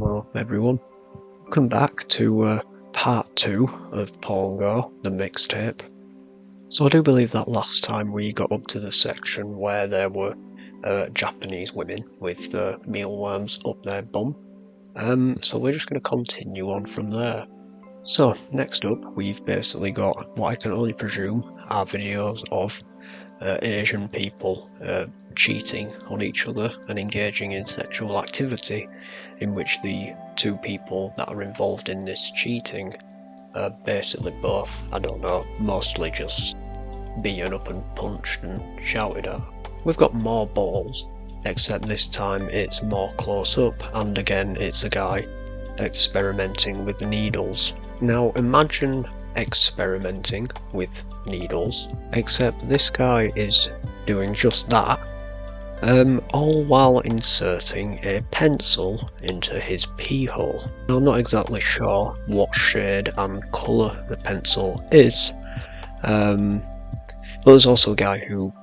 Hello everyone, welcome back to part 2 of Gore, the mixtape. So I do believe that last time we got up to the section where there were Japanese women with mealworms up their bum. So we're just going to continue on from there. So next up we've basically got what I can only presume are videos of Asian people cheating on each other and engaging in sexual activity, in which the two people that are involved in this cheating are basically both, I don't know, mostly just beaten up and punched and shouted at. We've got more balls, except this time it's more close up, and again it's a guy experimenting with needles. Now imagine experimenting with needles, except this guy is doing just that, all while inserting a pencil into his pee hole. Now, I'm not exactly sure what shade and colour the pencil is, but there's also a guy who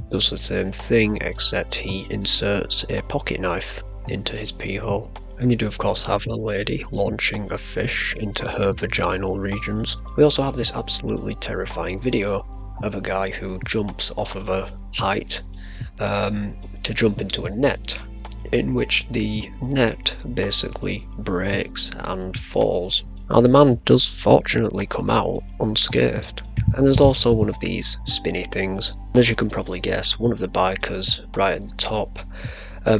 does the same thing, except he inserts a pocket knife into his pee hole. And you do of course have a lady launching a fish into her vaginal regions. We also have this absolutely terrifying video of a guy who jumps off of a height to jump into a net, in which the net basically breaks and falls. Now the man does fortunately come out unscathed. And there's also one of these spinny things. As you can probably guess, one of the bikers right at the top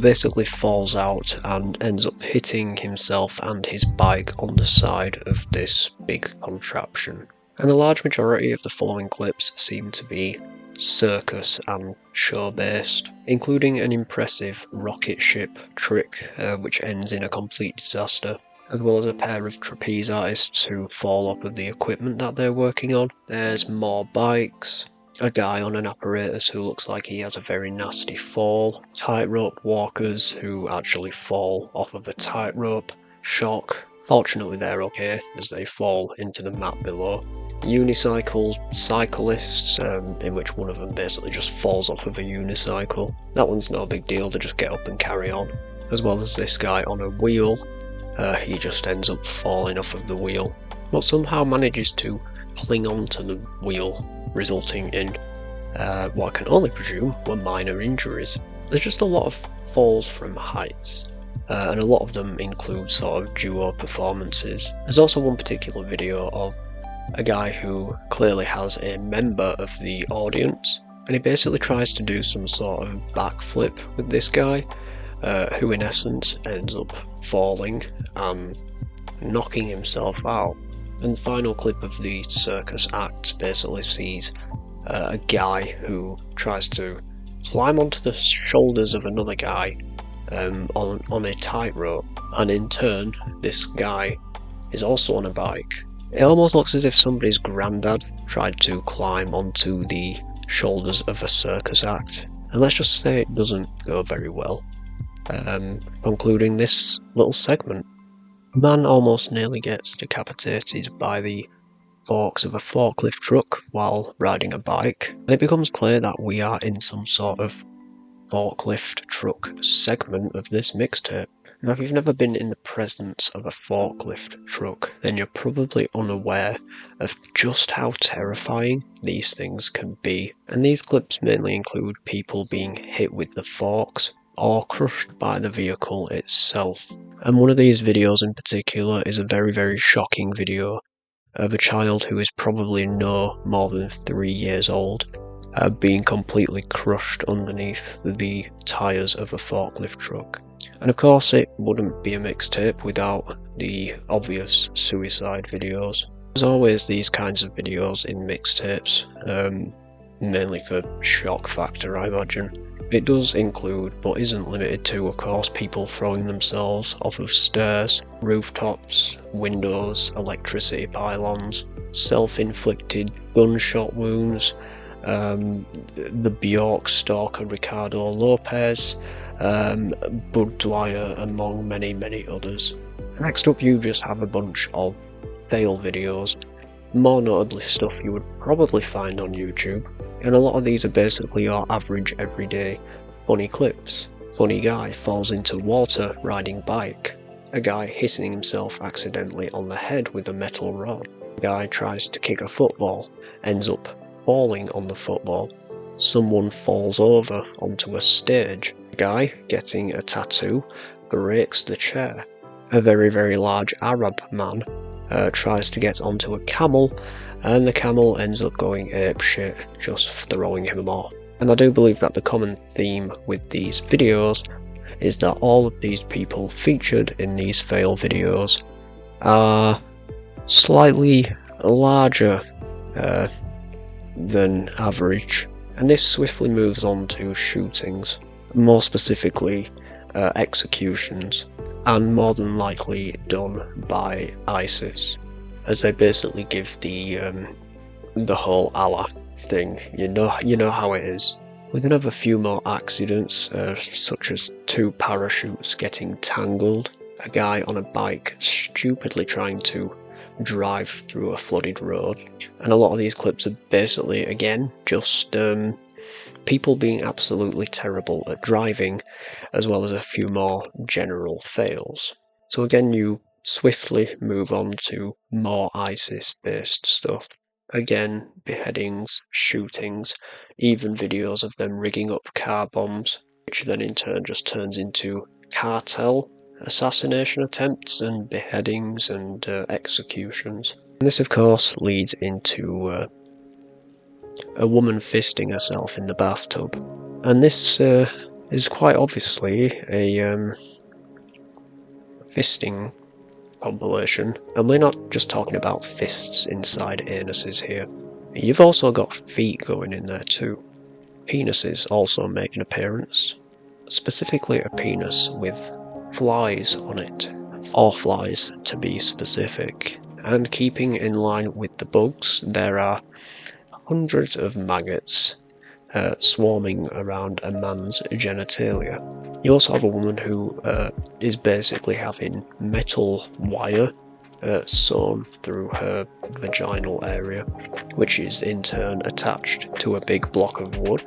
basically falls out and ends up hitting himself and his bike on the side of this big contraption. And a large majority of the following clips seem to be circus and show based, including an impressive rocket ship trick which ends in a complete disaster, as well as a pair of trapeze artists who fall off of the equipment that they're working on. There's more bikes, a guy on an apparatus who looks like he has a very nasty fall, tightrope walkers who actually fall off of a tightrope, shock. Fortunately they're okay as they fall into the mat below. Unicycle cyclists, in which one of them basically just falls off of a unicycle. That one's no big deal, they just get up and carry on. As well as this guy on a wheel, he just ends up falling off of the wheel, but somehow manages to cling on to the wheel, resulting in what I can only presume were minor injuries. There's just a lot of falls from heights, and a lot of them include sort of duo performances. There's also one particular video of a guy who clearly has a member of the audience, and he basically tries to do some sort of backflip with this guy, who in essence ends up falling and knocking himself out. And the final clip of the circus act basically sees a guy who tries to climb onto the shoulders of another guy on a tightrope, and in turn this guy is also on a bike. It almost looks as if somebody's granddad tried to climb onto the shoulders of a circus act, and let's just say it doesn't go very well. Concluding this little segment, man almost nearly gets decapitated by the forks of a forklift truck while riding a bike, and it becomes clear that we are in some sort of forklift truck segment of this mixtape. Now, if you've never been in the presence of a forklift truck, then you're probably unaware of just how terrifying these things can be, and these clips mainly include people being hit with the forks or crushed by the vehicle itself. And one of these videos in particular is a very, very shocking video of a child who is probably no more than 3 years old being completely crushed underneath the tyres of a forklift truck. And of course it wouldn't be a mixtape without the obvious suicide videos. There's always these kinds of videos in mixtapes, mainly for shock factor I imagine. It does include, but isn't limited to, of course, people throwing themselves off of stairs, rooftops, windows, electricity pylons, self-inflicted gunshot wounds, the Bjork stalker Ricardo Lopez, Bud Dwyer, among many, many others. Next up you just have a bunch of fail videos, more notably stuff you would probably find on YouTube, and a lot of these are basically your average everyday funny clips. Funny guy falls into water riding bike, a guy hitting himself accidentally on the head with a metal rod. A guy tries to kick a football, ends up falling on the football. Someone falls over onto a stage. A guy getting a tattoo breaks the chair. A very, very large Arab man tries to get onto a camel, and the camel ends up going apeshit, just throwing him off. And I do believe that the common theme with these videos is that all of these people featured in these fail videos are slightly larger than average. And this swiftly moves on to shootings, more specifically executions, and more than likely done by ISIS, as they basically give the whole Allah thing. You know how it is. We then have a few more accidents, such as 2 parachutes getting tangled, a guy on a bike stupidly trying to drive through a flooded road, and a lot of these clips are basically, again, just people being absolutely terrible at driving, as well as a few more general fails. So again, you swiftly move on to more ISIS-based stuff. Again, beheadings, shootings, even videos of them rigging up car bombs, which then in turn just turns into cartel assassination attempts and beheadings and executions. And this of course leads into a woman fisting herself in the bathtub. And this is quite obviously a fisting compilation, and we're not just talking about fists inside anuses here. You've also got feet going in there too. Penises also make an appearance, specifically a penis with flies on it, 4 flies to be specific. And keeping in line with the bugs, there are hundreds of maggots swarming around a man's genitalia. You also have a woman who is basically having metal wire sewn through her vaginal area, which is in turn attached to a big block of wood.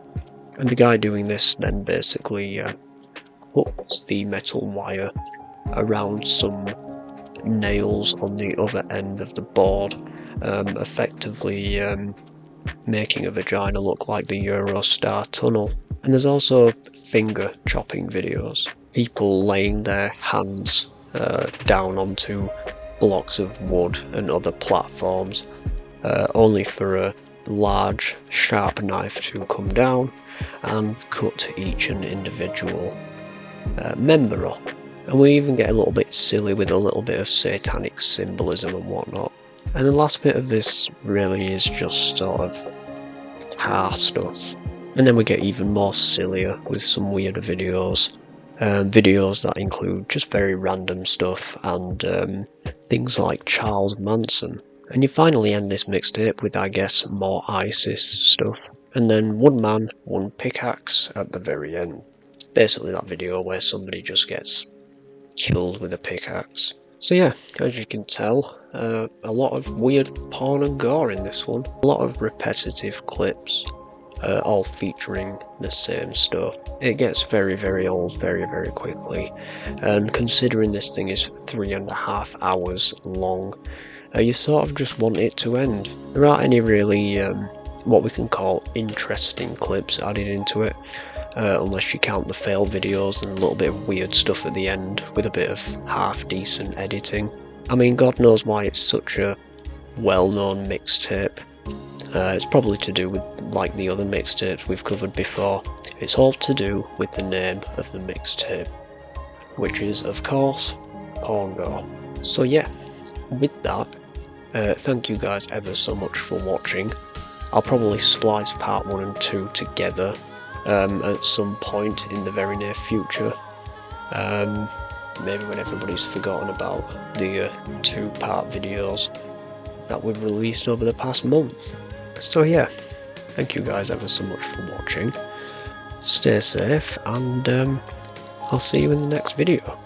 And the guy doing this then basically hooks the metal wire around some nails on the other end of the board, effectively making a vagina look like the Eurostar tunnel. And there's also finger chopping videos, people laying their hands down onto blocks of wood and other platforms, only for a large sharp knife to come down and cut each an individual member up. And we even get a little bit silly with a little bit of satanic symbolism and whatnot. And the last bit of this really is just sort of car stuff. And then we get even more sillier with some weird videos. Videos that include just very random stuff and things like Charles Manson. And you finally end this mixtape with, I guess, more ISIS stuff. And then one man, one pickaxe at the very end. Basically that video where somebody just gets killed with a pickaxe. So yeah, as you can tell, a lot of weird porn and gore in this one. A lot of repetitive clips, all featuring the same stuff. It gets very, very old very, very quickly, and considering this thing is 3.5 hours long, you sort of just want it to end. There aren't any really what we can call interesting clips added into it, unless you count the fail videos and a little bit of weird stuff at the end with a bit of half-decent editing. I mean, God knows why it's such a well-known mixtape. It's probably to do with, like the other mixtapes we've covered before, it's all to do with the name of the mixtape, which is, of course, Gore. So yeah, with that, thank you guys ever so much for watching. I'll probably splice part 1 and 2 together at some point in the very near future. Maybe when everybody's forgotten about the 2-part videos that we've released over the past month. So yeah, thank you guys ever so much for watching. Stay safe, and I'll see you in the next video.